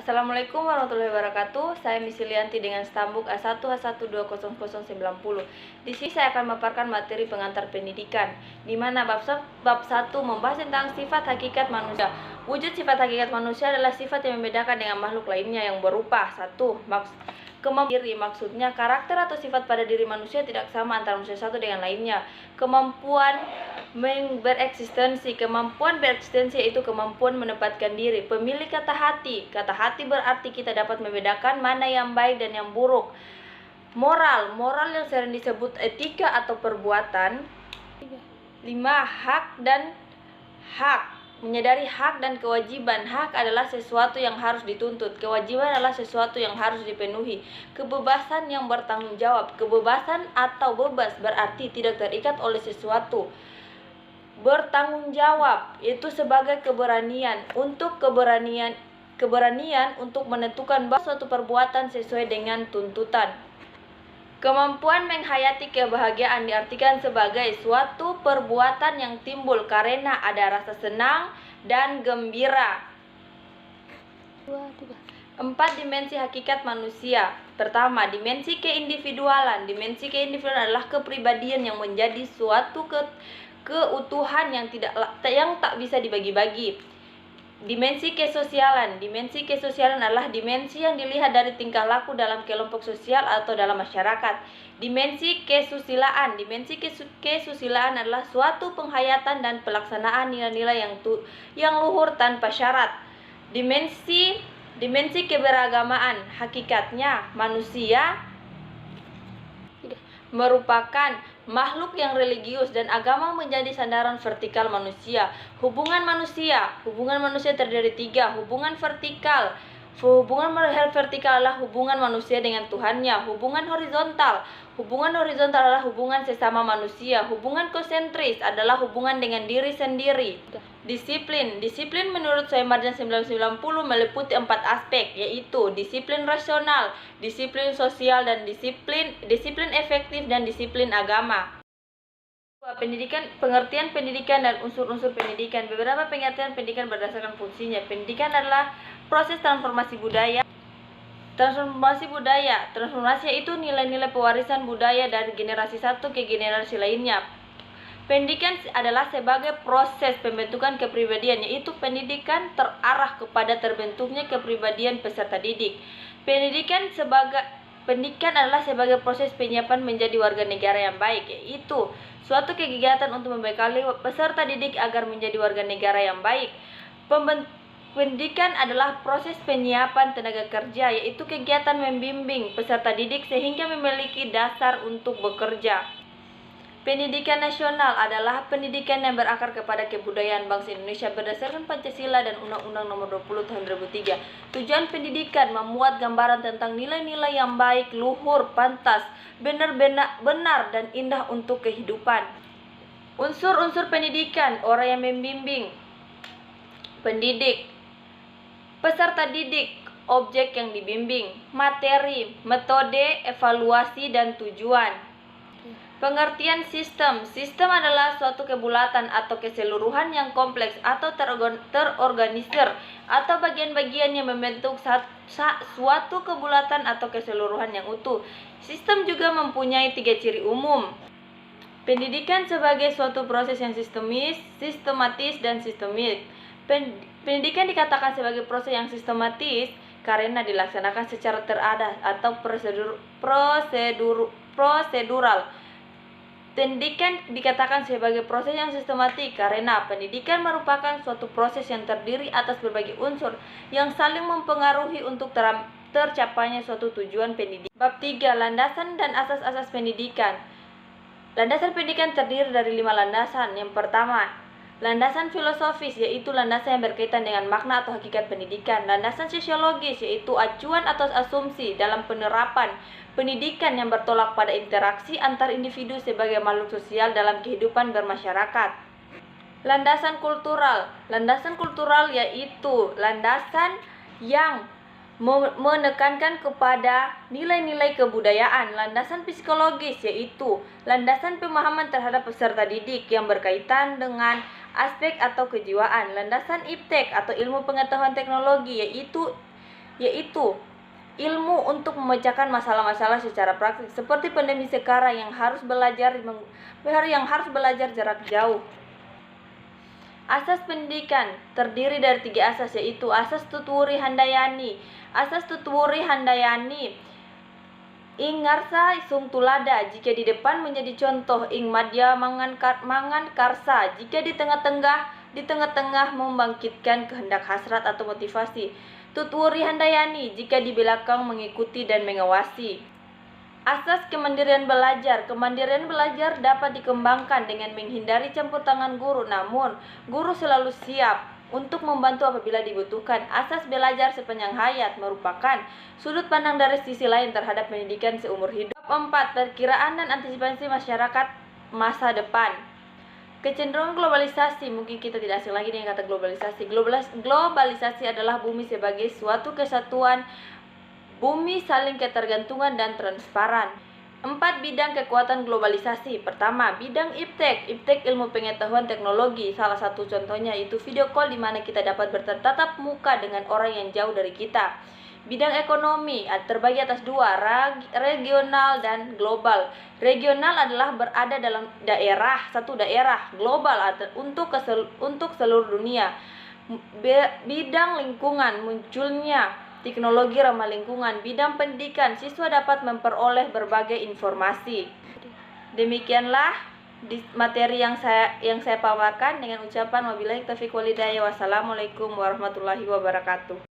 Assalamualaikum warahmatullahi wabarakatuh. Saya Misilianti dengan stambuk A1H120090. Di sini saya akan memaparkan materi pengantar pendidikan, di mana bab 1 membahas tentang sifat hakikat manusia. Wujud sifat hakikat manusia adalah sifat yang membedakan dengan makhluk lainnya yang berupa 1. Kemampuan diri, maksudnya karakter atau sifat pada diri manusia tidak sama antara manusia satu dengan lainnya. Kemampuan bereksistensi. Kemampuan bereksistensi yaitu kemampuan menempatkan diri. Pemilik kata hati. Kata hati berarti kita dapat membedakan mana yang baik dan yang buruk. Moral yang sering disebut etika atau perbuatan. 5. Hak dan hak. Menyadari hak dan kewajiban. Hak adalah sesuatu yang harus dituntut. Kewajiban adalah sesuatu yang harus dipenuhi. Kebebasan yang bertanggung jawab. Kebebasan atau bebas berarti tidak terikat oleh sesuatu. Bertanggung jawab itu sebagai keberanian untuk untuk menentukan suatu perbuatan sesuai dengan tuntutan. Kemampuan menghayati kebahagiaan diartikan sebagai suatu perbuatan yang timbul karena ada rasa senang dan gembira. 4. Dimensi hakikat manusia. Pertama, dimensi keindividualan. Dimensi keindividualan adalah kepribadian yang menjadi suatu keutuhan yang tak bisa dibagi-bagi. Dimensi kesosialan. Dimensi kesosialan adalah dimensi yang dilihat dari tingkah laku dalam kelompok sosial atau dalam masyarakat. Dimensi kesusilaan. Dimensi kesusilaan adalah suatu penghayatan dan pelaksanaan nilai-nilai yang luhur tanpa syarat. Dimensi keberagamaan. Hakikatnya manusia merupakan makhluk yang religius dan agama menjadi sandaran vertikal manusia. Hubungan manusia terdiri 3. Hubungan vertikal. Hubungan vertikal adalah hubungan manusia dengan Tuhannya. Hubungan horizontal adalah hubungan sesama manusia. Hubungan konsentris adalah hubungan dengan diri sendiri. Disiplin menurut Soemarjan 1990 meliputi 4 aspek, yaitu disiplin rasional, disiplin sosial, dan disiplin efektif dan disiplin agama. Pengertian pendidikan dan unsur-unsur pendidikan. Beberapa pengertian pendidikan berdasarkan fungsinya. Pendidikan adalah proses transformasi budaya. Transformasi itu nilai-nilai pewarisan budaya dari generasi satu ke generasi lainnya. Pendidikan adalah sebagai proses pembentukan kepribadian, yaitu pendidikan terarah kepada terbentuknya kepribadian peserta didik. Pendidikan adalah sebagai proses penyiapan menjadi warga negara yang baik, yaitu suatu kegiatan untuk membekali peserta didik agar menjadi warga negara yang baik. Pendidikan adalah proses penyiapan tenaga kerja, yaitu kegiatan membimbing peserta didik sehingga memiliki dasar untuk bekerja. Pendidikan nasional adalah pendidikan yang berakar kepada kebudayaan bangsa Indonesia berdasarkan Pancasila dan Undang-Undang Nomor 20 Tahun 2003. Tujuan pendidikan memuat gambaran tentang nilai-nilai yang baik, luhur, pantas, benar dan indah untuk kehidupan. Unsur-unsur pendidikan: orang yang membimbing, pendidik, peserta didik, objek yang dibimbing, materi, metode, evaluasi, dan tujuan. Pengertian sistem. Sistem adalah suatu kebulatan atau keseluruhan yang kompleks atau terorganisir atau bagian-bagian yang membentuk suatu kebulatan atau keseluruhan yang utuh. Sistem juga mempunyai 3 ciri umum. Pendidikan sebagai suatu proses yang sistematis dan sistemik. Pendidikan dikatakan sebagai proses yang sistematis karena dilaksanakan secara terarah atau prosedural. Pendidikan dikatakan sebagai proses yang sistematik karena pendidikan merupakan suatu proses yang terdiri atas berbagai unsur yang saling mempengaruhi untuk tercapainya suatu tujuan pendidikan. Bab 3. Landasan dan asas-asas pendidikan. Landasan pendidikan terdiri dari 5 landasan. Yang pertama, landasan filosofis, yaitu landasan yang berkaitan dengan makna atau hakikat pendidikan. Landasan sosiologis, yaitu acuan atau asumsi dalam penerapan pendidikan yang bertolak pada interaksi antar individu sebagai makhluk sosial dalam kehidupan bermasyarakat. Landasan kultural. Landasan kultural yaitu landasan yang menekankan kepada nilai-nilai kebudayaan. Landasan psikologis yaitu landasan pemahaman terhadap peserta didik yang berkaitan dengan aspek atau kejiwaan. Landasan iptek atau ilmu pengetahuan teknologi yaitu yaitu ilmu untuk memecahkan masalah-masalah secara praktis, seperti pandemi sekarang yang harus belajar jarak jauh. Asas pendidikan terdiri dari 3 asas, yaitu asas tuturi handayani. Asas tuturi handayani ing ngarsa isung tulada, jika di depan menjadi contoh, ing madya mangan karsa, jika di tengah-tengah membangkitkan kehendak hasrat atau motivasi. Tuturi handayani, jika di belakang mengikuti dan mengawasi. Asas kemandirian belajar. Kemandirian belajar dapat dikembangkan dengan menghindari campur tangan guru, namun guru selalu siap untuk membantu apabila dibutuhkan. Asas belajar sepanjang hayat merupakan sudut pandang dari sisi lain terhadap pendidikan seumur hidup. 4. Perkiraan dan antisipasi masyarakat masa depan. Kecenderungan globalisasi, mungkin kita tidak asing lagi dengan kata globalisasi. Globalisasi adalah bumi sebagai suatu kesatuan, bumi saling ketergantungan dan transparan. 4 bidang kekuatan globalisasi. Pertama, bidang iptek. Iptek ilmu pengetahuan teknologi. Salah satu contohnya itu video call, di mana kita dapat bertatap muka dengan orang yang jauh dari kita. Bidang ekonomi terbagi atas 2, regional dan global. Regional adalah berada dalam satu daerah. Global untuk seluruh dunia. Bidang lingkungan, munculnya teknologi ramah lingkungan. Bidang pendidikan, siswa dapat memperoleh berbagai informasi. Demikianlah materi yang saya paparkan dengan ucapan wabillahi taufiq wal hidayah. Wassalamualaikum warahmatullahi wabarakatuh.